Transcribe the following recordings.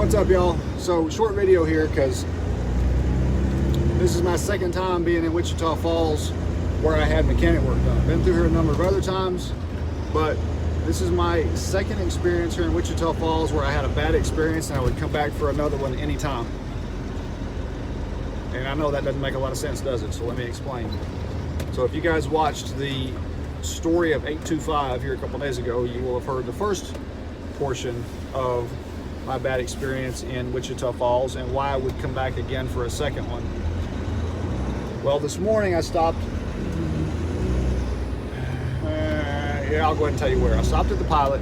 What's up, y'all? So short video here because this is my second time being in Wichita Falls where I had mechanic work done. Been through here a number of other times, but this is my second experience here in Wichita Falls where I had a bad experience and I would come back for another one anytime. And I know that doesn't make a lot of sense, does it? So let me explain. So if you guys watched the story of 825 here a couple days ago, you will have heard the first portion of my bad experience in Wichita Falls and why I would come back again for a second one. Well, this morning I stopped, I'll go ahead and tell you where. I stopped at the Pilot,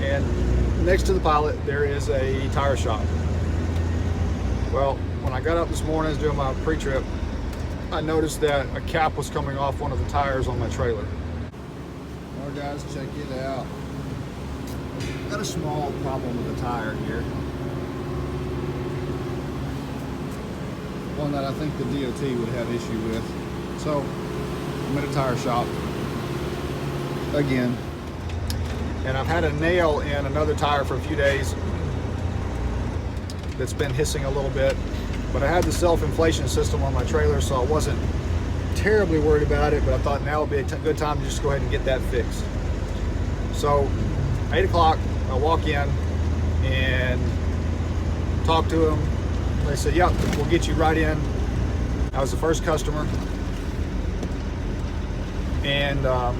and next to the Pilot there is a tire shop. Well, when I got up this morning, I was doing my pre-trip, I noticed that a cap was coming off one of the tires on my trailer. Well, guys, check it out. Got a small problem with the tire here. One that I think the DOT would have issue with. So I'm at a tire shop again, and I've had a nail in another tire for a few days that's been hissing a little bit, but I had the self-inflation system on my trailer, so I wasn't terribly worried about it, but I thought now would be a good time to just go ahead and get that fixed. So 8 o'clock, I walk in and talk to them. They said, yep, we'll get you right in. I was the first customer. And I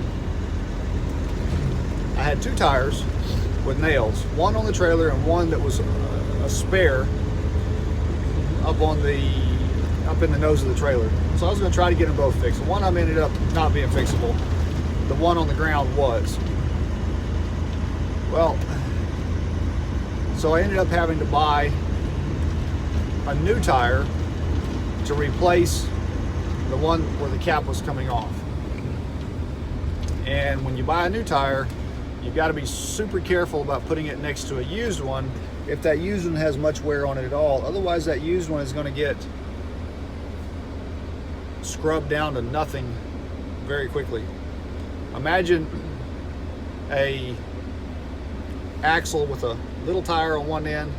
had two tires with nails, one on the trailer and one that was a spare up in the nose of the trailer. So I was going to try to get them both fixed. The one of them ended up not being fixable. The one on the ground was. Well, so I ended up having to buy a new tire to replace the one where the cap was coming off. And when you buy a new tire, you've got to be super careful about putting it next to a used one if that used one has much wear on it at all. Otherwise, that used one is going to get scrubbed down to nothing very quickly. Imagine a axle with a little tire on one end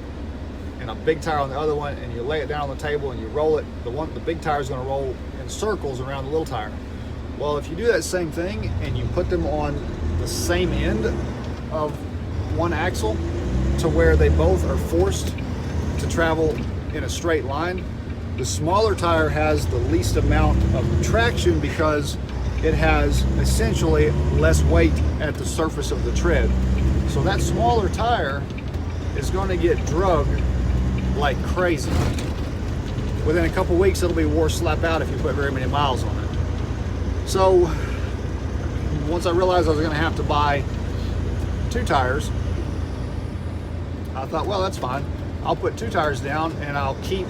and a big tire on the other one, and you lay it down on the table and you roll it. The big tire is going to roll in circles around the little tire. Well, if you do that same thing and you put them on the same end of one axle to where they both are forced to travel in a straight line, the smaller tire has the least amount of traction because it has essentially less weight at the surface of the tread. So that smaller tire is going to get drugged like crazy. Within a couple weeks, it'll be wore slap out if you put very many miles on it. So once I realized I was going to have to buy two tires, I thought, well, that's fine. I'll put two tires down and I'll keep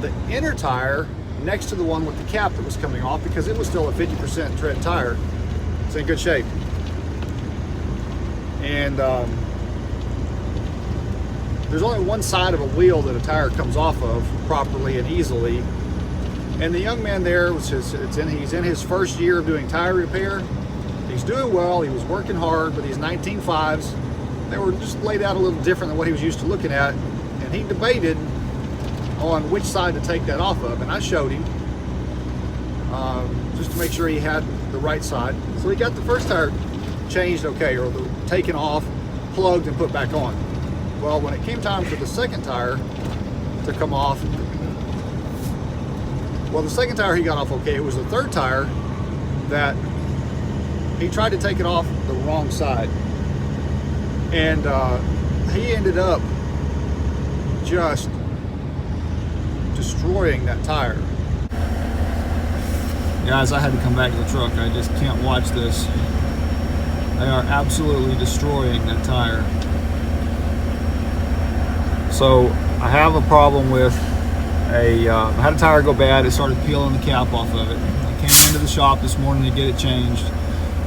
the inner tire next to the one with the cap that was coming off because it was still a 50% tread tire. It's in good shape. And there's only one side of a wheel that a tire comes off of properly and easily. And the young man there, he's in his first year of doing tire repair. He's doing well, he was working hard, but these 19.5s, they were just laid out a little different than what he was used to looking at. And he debated on which side to take that off of. And I showed him just to make sure he had the right side. So he got the first tire changed okay, or taken off, plugged, and put back on. Well, when it came time for the second tire to come off, well, the second tire he got off okay. It was the third tire that he tried to take it off the wrong side, and he ended up just destroying that tire. Guys, I had to come back to the truck. I just can't watch this. They are absolutely destroying that tire. So I have a problem with I had a tire go bad. It started peeling the cap off of it. I came into the shop this morning to get it changed.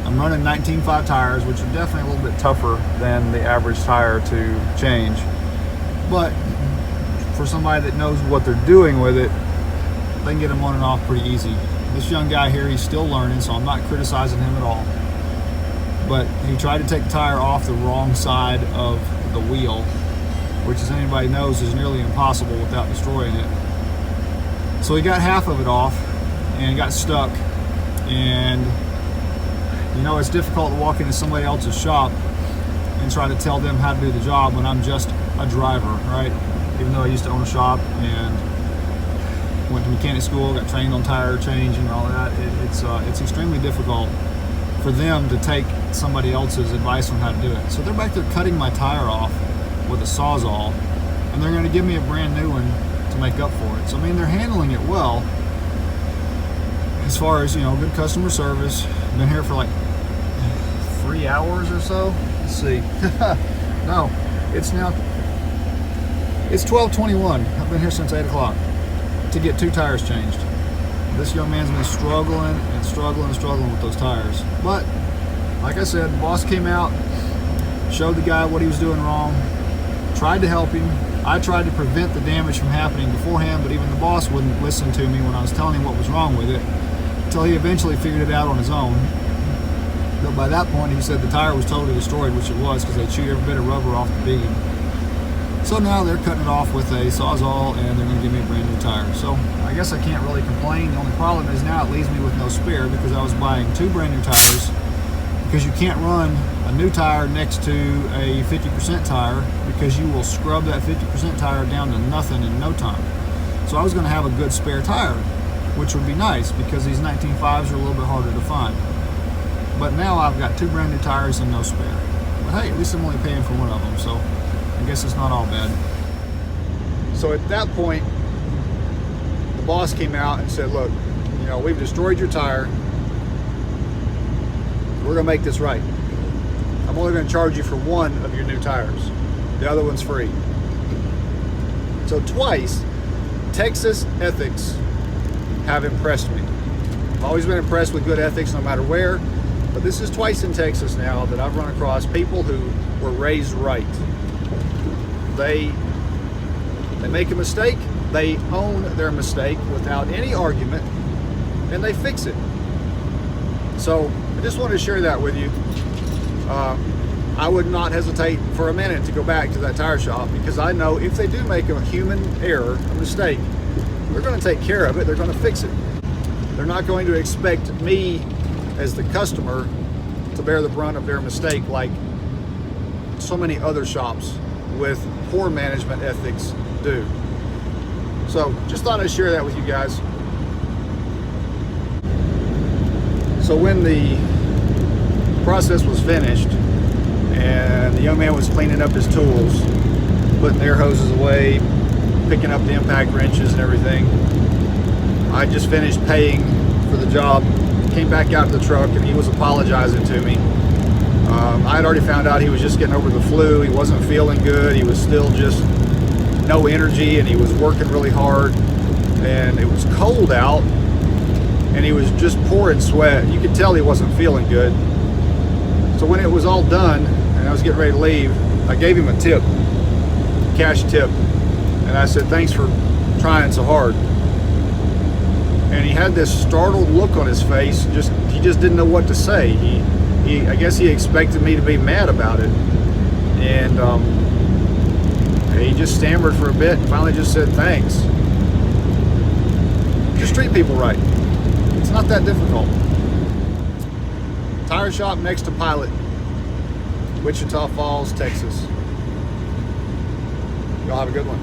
I'm running 19.5 tires, which are definitely a little bit tougher than the average tire to change. But for somebody that knows what they're doing with it, they can get them on and off pretty easy. This young guy here, he's still learning, so I'm not criticizing him at all. But he tried to take the tire off the wrong side of the wheel, which, as anybody knows, is nearly impossible without destroying it. So he got half of it off and got stuck. And you know, it's difficult to walk into somebody else's shop and try to tell them how to do the job when I'm just a driver, right? Even though I used to own a shop and went to mechanic school, got trained on tire change and all that, it's extremely difficult for them to take somebody else's advice on how to do it. So they're back there cutting my tire off with a Sawzall, and they're going to give me a brand new one to make up for it. So I mean, they're handling it well as far as, you know, good customer service. I've been here for like 3 hours or so. Let's see. No, it's 12:21. I've been here since 8 o'clock to get 2 tires changed. This young man's been struggling and struggling and struggling with those tires. But like I said, the boss came out, showed the guy what he was doing wrong, tried to help him. I tried to prevent the damage from happening beforehand, but even the boss wouldn't listen to me when I was telling him what was wrong with it, until he eventually figured it out on his own. But by that point, he said the tire was totally destroyed, which it was, because they chewed every bit of rubber off the bead. So now they're cutting it off with a Sawzall, and they're going to give me a brand new tire. So I guess I can't really complain. The only problem is now it leaves me with no spare, because I was buying 2 brand new tires, because you can't run a new tire next to a 50% tire, because you will scrub that 50% tire down to nothing in no time. So I was going to have a good spare tire, which would be nice, because these 19.5s are a little bit harder to find. But now I've got 2 brand new tires and no spare. But hey, at least I'm only paying for one of them, so I guess it's not all bad. So at that point, the boss came out and said, look, you know, we've destroyed your tire. We're gonna make this right. I'm only gonna charge you for 1 of your new tires. The other one's free. So twice, Texas ethics have impressed me. I've always been impressed with good ethics no matter where, but this is twice in Texas now that I've run across people who were raised right. They make a mistake, they own their mistake without any argument, and they fix it. So I just wanted to share that with you. I would not hesitate for a minute to go back to that tire shop, because I know if they do make a human error, a mistake, they're going to take care of it, they're going to fix it. They're not going to expect me as the customer to bear the brunt of their mistake like so many other shops with poor management ethics do. So just thought I'd share that with you guys. So when the process was finished and the young man was cleaning up his tools, putting air hoses away, picking up the impact wrenches and everything, I just finished paying for the job, came back out to the truck, and he was apologizing to me. I had already found out he was just getting over the flu. He wasn't feeling good. He was still just no energy, and he was working really hard, and it was cold out, and he was just pouring sweat. You could tell he wasn't feeling good. So when it was all done and I was getting ready to leave, I gave him a tip, cash tip, and I said, thanks for trying so hard. And he had this startled look on his face. He just didn't know what to say. I guess he expected me to be mad about it, and he just stammered for a bit and finally just said thanks. Just treat people right. It's not that difficult. Tire shop next to Pilot, Wichita Falls, Texas. Y'all have a good one.